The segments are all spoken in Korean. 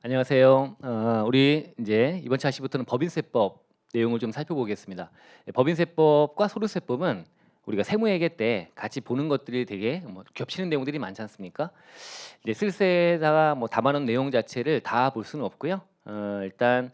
안녕하세요. 우리 이제 이번 차시부터는 법인세법 내용을 좀 살펴보겠습니다. 법인세법과 소득세법은 우리가 세무회계 때 같이 보는 것들이 되게 겹치는 내용들이 많지 않습니까? 이제 쓸세에다가 담아놓은 내용 자체를 다 볼 수는 없고요. 일단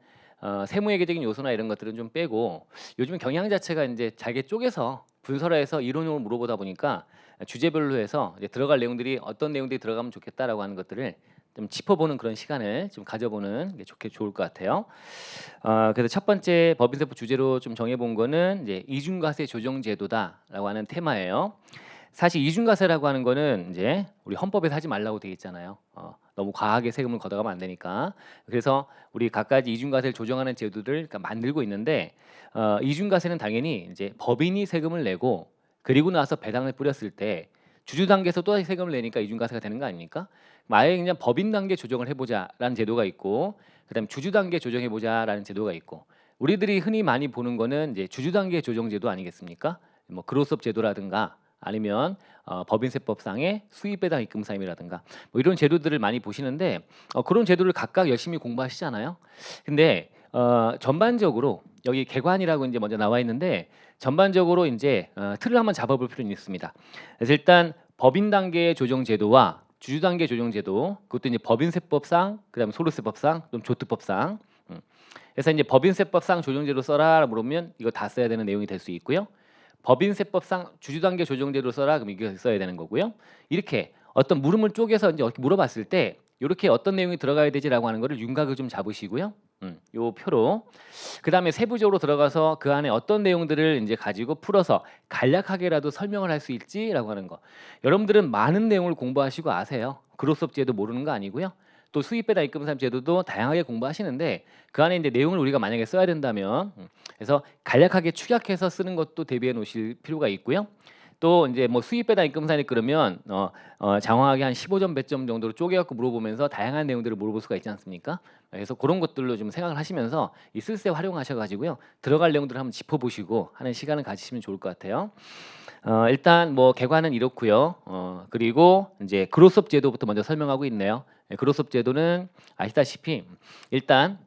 세무회계적인 요소나 이런 것들은 좀 빼고 요즘 경향 자체가 이제 잘게 쪼개서 분설화해서 이론으로 물어보다 보니까 주제별로 해서 이제 들어갈 내용들이 어떤 내용들이 들어가면 좋겠다라고 하는 것들을 좀 짚어보는 그런 시간을 좀 가져보는 게 좋을 것 같아요. 그래서 첫 번째 법인세법 주제로 좀 정해본 거는 이제 이중과세 조정제도다라고 하는 테마예요. 사실 이중과세라고 하는 거는 이제 우리 헌법에서 하지 말라고 되어 있잖아요. 너무 과하게 세금을 걷어가면 안 되니까. 그래서 우리 각가지 이중과세를 조정하는 제도를 그러니까 만들고 있는데 이중과세는 당연히 이제 법인이 세금을 내고 그리고 나서 배당을 뿌렸을 때 주주 단계에서 또 다시 세금을 내니까 이중과세가 되는 거 아닙니까? 아예 그냥 법인 단계 조정을 해보자라는 제도가 있고, 그다음에 주주 단계 조정해보자라는 제도가 있고, 우리들이 흔히 많이 보는 거는 이제 주주 단계 조정 제도 아니겠습니까? 뭐 그로스업 제도라든가 아니면 법인세법상의 수입배당 입금사임이라든가 뭐 이런 제도들을 많이 보시는데 그런 제도를 각각 열심히 공부하시잖아요. 근데 전반적으로 여기 개관이라고 이제 먼저 나와 있는데 전반적으로 이제 틀을 한번 잡아볼 필요는 있습니다. 그래서 일단 법인 단계 조정 제도와 주주 단계 조정 제도, 그것도 이제 법인세법상, 그다음에 소득세법상, 또 조특법상. 그래서 이제 법인세법상 조정제도 써라 물으면 이거 다 써야 되는 내용이 될 수 있고요. 법인세법상 주주단계 조정제도 써라 그럼 이거 써야 되는 거고요. 이렇게 어떤 물음을 쪼개서 이제 이렇게 물어봤을 때 이렇게 어떤 내용이 들어가야 되지라고 하는 거를 윤곽을 좀 잡으시고요. 요 표로 그다음에 세부적으로 들어가서 그 안에 어떤 내용들을 이제 가지고 풀어서 간략하게라도 설명을 할 수 있지라고 하는 거. 여러분들은 많은 내용을 공부하시고 아세요. 그로스업 제도 모르는 거 아니고요. 또 수입배당 입금사임 제도도 다양하게 공부하시는데 그 안에 이제 내용을 우리가 만약에 써야 된다면 그래서 간략하게 축약해서 쓰는 것도 대비해 놓으실 필요가 있고요. 또 이제 뭐 수입배당 입금사임이 그러면 장황하게 한 15점 배점 정도로 쪼개갖고 물어보면서 다양한 내용들을 물어볼 수가 있지 않습니까? 그래서 그런 것들로 좀 생각을 하시면서 이 쓸세 활용하셔가지고요 들어갈 내용들을 한번 짚어보시고 하는 시간을 가지시면 좋을 것 같아요. 일단 뭐 개관은 이렇고요. 그리고 이제 그로스업 제도부터 먼저 설명하고 있네요. 그로스업 제도는 아시다시피 일단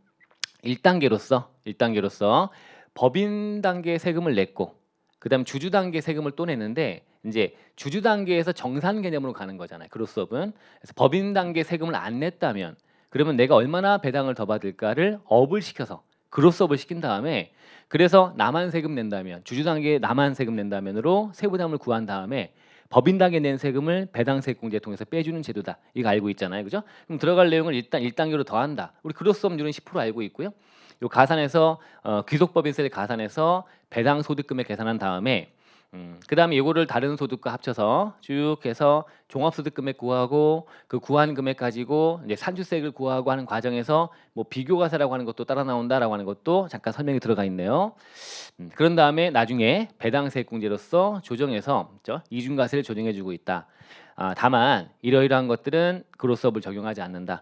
1단계로서 법인 단계 세금을 냈고 그다음 주주 단계 세금을 또 내는데 이제 주주 단계에서 정산 개념으로 가는 거잖아요. 그로스업은. 그래서 법인 단계 세금을 안 냈다면 그러면 내가 얼마나 배당을 더 받을까를 업을 시켜서 그로스업을 시킨 다음에 그래서 나만 세금 낸다면 주주 단계에 나만 세금 낸다면으로 세부담을 구한 다음에 법인 단계 낸 세금을 배당세공제 통해서 빼주는 제도다. 이거 알고 있잖아요. 그죠? 그럼 들어갈 내용을 일단 1단계로 더한다. 우리 그로스업률은 10% 알고 있고요. 요 가산해서 귀속법인세를 가산해서 배당 소득금액 계산한 다음에 그다음에 요거를 다른 소득과 합쳐서 쭉 해서 종합소득금액 구하고 그 구한 금액 가지고 이제 산출세액을 구하고 하는 과정에서 뭐 비교과세라고 하는 것도 따라 나온다라고 하는 것도 잠깐 설명이 들어가 있네요. 그런 다음에 나중에 배당세액공제로서 조정해서 이중과세를 조정해주고 있다. 다만 이러이러한 것들은 그로스업을 적용하지 않는다.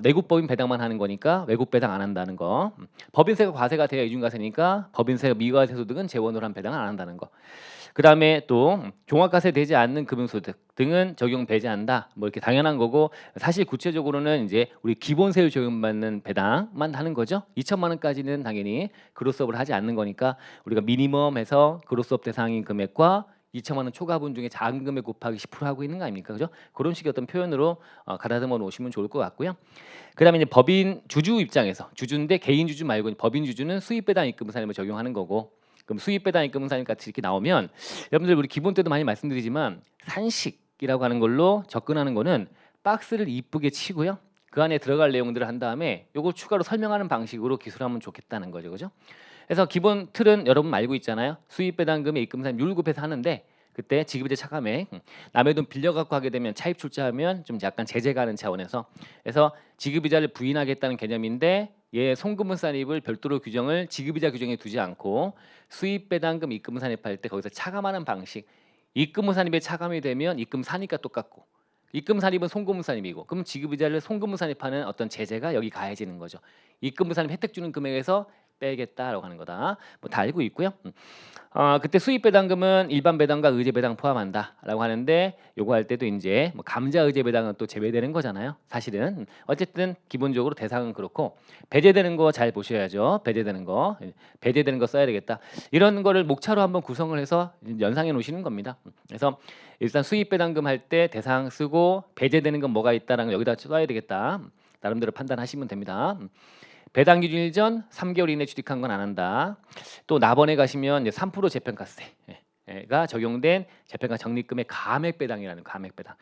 내국법인 배당만 하는 거니까 외국 배당 안 한다는 거. 법인세가 과세가 돼야 이중과세니까 법인세가 미과세 소득은 재원으로 한 배당을 안 한다는 거. 그다음에 또 종합과세 되지 않는 금융소득 등은 적용되지 않는다. 뭐 이렇게 당연한 거고 사실 구체적으로는 이제 우리 기본세율 적용받는 배당만 하는 거죠. 2천만 원까지는 당연히 그로스업을 하지 않는 거니까 우리가 미니멈해서 그로스업 대상인 금액과 2천만 원 초과분 중에 작은 금액 곱하기 10% 하고 있는 거 아닙니까? 그죠? 그런 식의 어떤 표현으로 가다듬어 놓으시면 좋을 것 같고요. 그다음에 이제 법인 주주 입장에서 주주인데 개인 주주 말고 법인 주주는 수입 배당 입금사임을 적용하는 거고 그럼 수입 배당 입금사임 같이 이렇게 나오면 여러분들 우리 기본 때도 많이 말씀드리지만 산식이라고 하는 걸로 접근하는 거는 박스를 이쁘게 치고요. 그 안에 들어갈 내용들을 한 다음에 요거 추가로 설명하는 방식으로 기술하면 좋겠다는 거죠. 그죠? 그래서 기본 틀은 여러분 알고 있잖아요. 수입 배당금의 입금사임 율급해서 하는데 그때 지급이자 차감액 남의 돈 빌려 갖고 하게 되면 차입 출자하면 좀 약간 제재 가는 차원에서 그래서 지급이자를 부인하겠다는 개념인데 얘 송금분 산입을 별도로 규정을 지급이자 규정에 두지 않고 수입 배당금 입금 산입할 때 거기서 차감하는 방식 입금 산입에 차감이 되면 입금 산입과 똑같고 입금 산입은 송금분 산입이고 그럼 지급이자를 송금분 산입하는 어떤 제재가 여기 가해지는 거죠. 입금 산입 혜택 주는 금액에서 빼겠다라고 하는 거다. 뭐 다 알고 있고요. 그때 수입 배당금은 일반 배당과 의제 배당 포함한다라고 하는데 요거 할 때도 이제 뭐 감자 의제 배당은 또 제외되는 거잖아요. 사실은 어쨌든 기본적으로 대상은 그렇고 배제되는 거 잘 보셔야죠. 배제되는 거 써야 되겠다. 이런 거를 목차로 한번 구성을 해서 연상해 놓으시는 겁니다. 그래서 일단 수입 배당금 할 때 대상 쓰고 배제되는 건 뭐가 있다라는 거 여기다 써야 되겠다. 나름대로 판단하시면 됩니다. 배당 기준일 전 3개월 이내 취득한 건 안 한다. 또 납원에 가시면 이제 3% 재평가세가 적용된 재평가 적립금의 감액 배당이라는 감액 배당.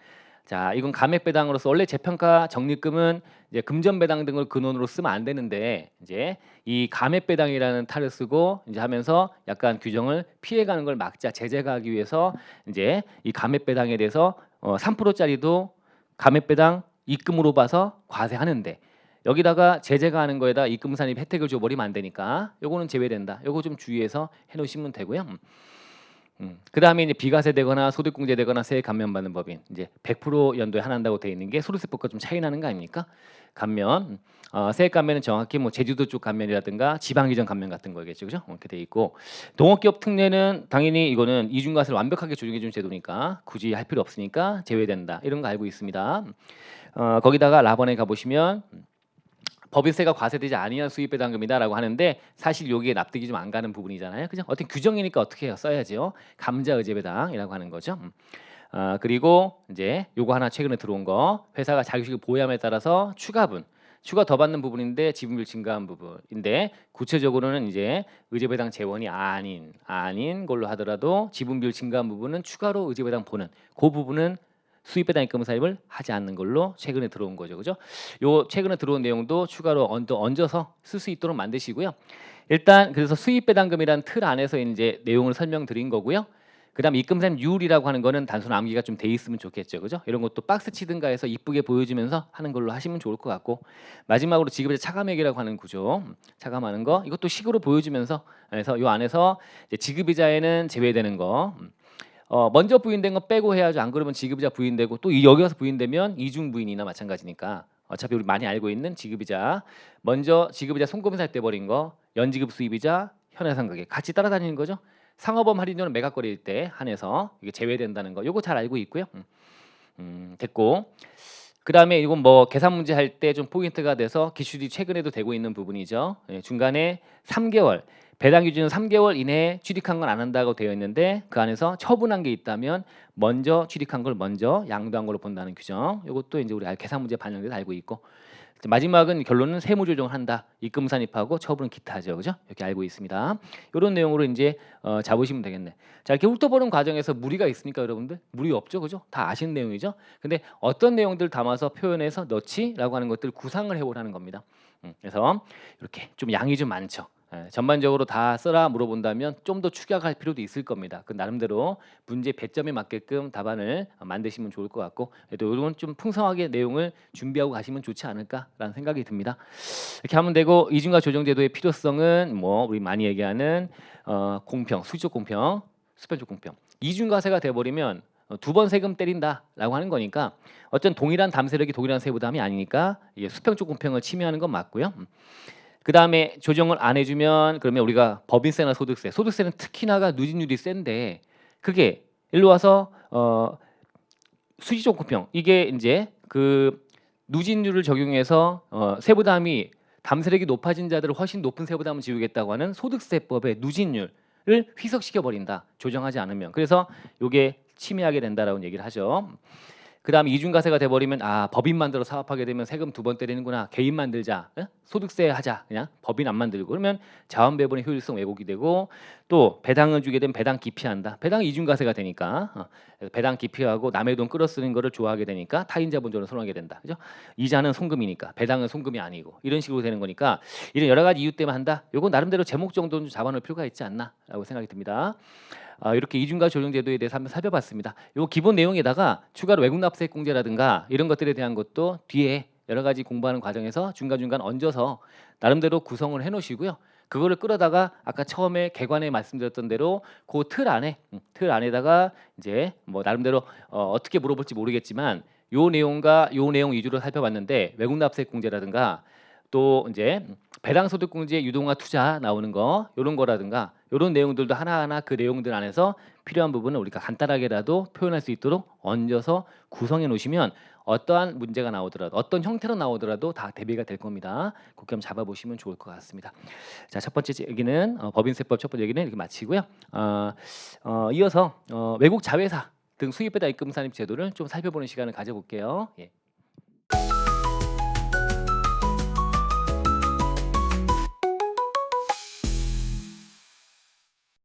자, 이건 감액 배당으로서 원래 재평가 적립금은 이제 금전 배당 등을 근원으로 쓰면 안 되는데 이제 이 감액 배당이라는 탈을 쓰고 이제 하면서 약간 규정을 피해가는 걸 막자 제재가 하기 위해서 이제 이 감액 배당에 대해서 3%짜리도 감액 배당 입금으로 봐서 과세하는데 여기다가 제재가 하는 거에다 입금 산입 혜택을 줘버리면 안 되니까 요거는 제외된다. 요거 좀 주의해서 해놓으시면 되고요. 그다음에 이제 비과세되거나 소득공제되거나 세액 감면받는 법인 이제 100% 연도에 한한다고 돼 있는 게 소득세법과 좀 차이 나는 거 아닙니까? 감면 세액 감면은 정확히 뭐 제주도 쪽 감면이라든가 지방이전 감면 같은 거겠죠, 그죠? 이렇게 돼 있고 동업기업 특례는 당연히 이거는 이중과세를 완벽하게 조정해 준 제도니까 굳이 할 필요 없으니까 제외된다 이런 거 알고 있습니다. 거기다가 라번에 가 보시면 법인세가 과세되지 아니한 수입 배당금이다라고 하는데 사실 여기에 납득이 좀 안 가는 부분이잖아요. 그죠? 어떤 규정이니까 어떻게 해요? 써야죠. 감자 의제 배당이라고 하는 거죠. 그리고 이제 요거 하나 최근에 들어온 거 회사가 자기식을 보유함에 따라서 추가 더 받는 부분인데 지분율 증가한 부분인데 구체적으로는 이제 의제 배당 재원이 아닌 걸로 하더라도 지분율 증가한 부분은 추가로 의제 배당 보는 그 부분은 수입 배당 입금 사입을 하지 않는 걸로 최근에 들어온 거죠, 그죠? 요 최근에 들어온 내용도 추가로 얹어서 쓸 수 있도록 만드시고요. 일단 그래서 수입 배당금이란 틀 안에서 이제 내용을 설명드린 거고요. 그다음 입금 사입률이라고 하는 거는 단순 암기가 좀 돼 있으면 좋겠죠, 그죠? 이런 것도 박스 치든가 해서 이쁘게 보여주면서 하는 걸로 하시면 좋을 것 같고 마지막으로 지급자 차감액이라고 하는 구조, 차감하는 거 이것도 식으로 보여주면서 그래서 요 안에서 이제 지급이자에는 제외되는 거. 먼저 부인된 거 빼고 해야죠. 안 그러면 지급이자 부인되고 또 여기 와서 부인되면 이중 부인이나 마찬가지니까 어차피 우리 많이 알고 있는 지급이자 먼저 지급이자 손금사 때 버린 거 연지급 수입이자 현해상가액 같이 따라다니는 거죠. 상업범 할인료는 매각거래일 때 한해서 이게 제외된다는 거 요거 잘 알고 있고요. 됐고 그다음에 이건 뭐 계산 문제 할 때 좀 포인트가 돼서 기출이 최근에도 되고 있는 부분이죠. 중간에 3개월 배당 기준은 3개월 이내에 취득한 건 안 한다고 되어 있는데 그 안에서 처분한 게 있다면 먼저 취득한 걸 먼저 양도한 걸로 본다는 규정. 이것도 이제 우리 계산 문제 반영돼서 알고 있고 마지막은 결론은 세무 조정을 한다. 입금 산입하고 처분은 기타죠, 그죠? 이렇게 알고 있습니다. 이런 내용으로 이제 잡으시면 되겠네. 자 이렇게 훑어보는 과정에서 무리가 있습니까, 여러분들? 무리 없죠, 그죠? 다 아시는 내용이죠. 근데 어떤 내용들 담아서 표현해서 넣지라고 하는 것들 구상을 해보라는 겁니다. 그래서 이렇게 좀 양이 좀 많죠. 전반적으로 다 써라 물어본다면 좀 더 축약할 필요도 있을 겁니다. 그 나름대로 문제 배점에 맞게끔 답안을 만드시면 좋을 것 같고 또 이런 좀 풍성하게 내용을 준비하고 가시면 좋지 않을까라는 생각이 듭니다. 이렇게 하면 되고 이중과 조정제도의 필요성은 뭐 우리 많이 얘기하는 공평, 수적 공평, 수평적 공평. 이중과세가 돼버리면 두 번 세금 때린다라고 하는 거니까 어떤 동일한 담세력이 동일한 세부담이 아니니까 이게 수평적 공평을 침해하는 건 맞고요. 그 다음에 조정을 안 해주면 그러면 우리가 법인세나 소득세는 특히나가 누진율이 센데 그게 일로 와서 수지적 공평 이게 이제 그 누진율을 적용해서 세부담이 담세력이 높아진 자들을 훨씬 높은 세부담을 지우겠다고 하는 소득세법의 누진율을 희석시켜 버린다. 조정하지 않으면 그래서 이게 침해하게 된다라고 얘기를 하죠. 그다음 이중과세가 돼버리면 법인 만들어 사업하게 되면 세금 두 번 때리는구나. 개인 만들자, 소득세 하자, 그냥 법인 안 만들고 그러면 자원 배분의 효율성 왜곡이 되고 또 배당을 주게 되면 배당 기피한다. 배당 이중과세가 되니까 배당 기피하고 남의 돈 끌어쓰는 거를 좋아하게 되니까 타인자 본전을 선호하게 된다. 그죠? 이자는 송금이니까 배당은 송금이 아니고 이런 식으로 되는 거니까 이런 여러 가지 이유 때문에 한다. 요거 나름대로 제목 정도는 좀 잡아놓을 필요가 있지 않나라고 생각이 듭니다. 이렇게 이중과 조정제도에 대해서 한번 살펴봤습니다. 요 기본 내용에다가 추가로 외국 납세액 공제라든가 이런 것들에 대한 것도 뒤에 여러 가지 공부하는 과정에서 중간중간 얹어서 나름대로 구성을 해놓으시고요. 그거를 끌어다가 아까 처음에 개관에 말씀드렸던 대로 그 틀 안에다가 이제 뭐 나름대로 어떻게 물어볼지 모르겠지만 요 내용과 요 내용 위주로 살펴봤는데 외국 납세액 공제라든가 또 이제 배당소득공제 유동화 투자 나오는 거 요런 거라든가 요런 내용들도 하나하나 그 내용들 안에서 필요한 부분을 우리가 간단하게라도 표현할 수 있도록 얹어서 구성해 놓으시면 어떠한 문제가 나오더라도 어떤 형태로 나오더라도 다 대비가 될 겁니다. 그렇게 한번 잡아보시면 좋을 것 같습니다. 자, 첫 번째 얘기는 법인세법 첫 번째 얘기는 이렇게 마치고요. 이어서 외국 자회사 등 수입배당 입금 산입 제도를 좀 살펴보는 시간을 가져볼게요. 예.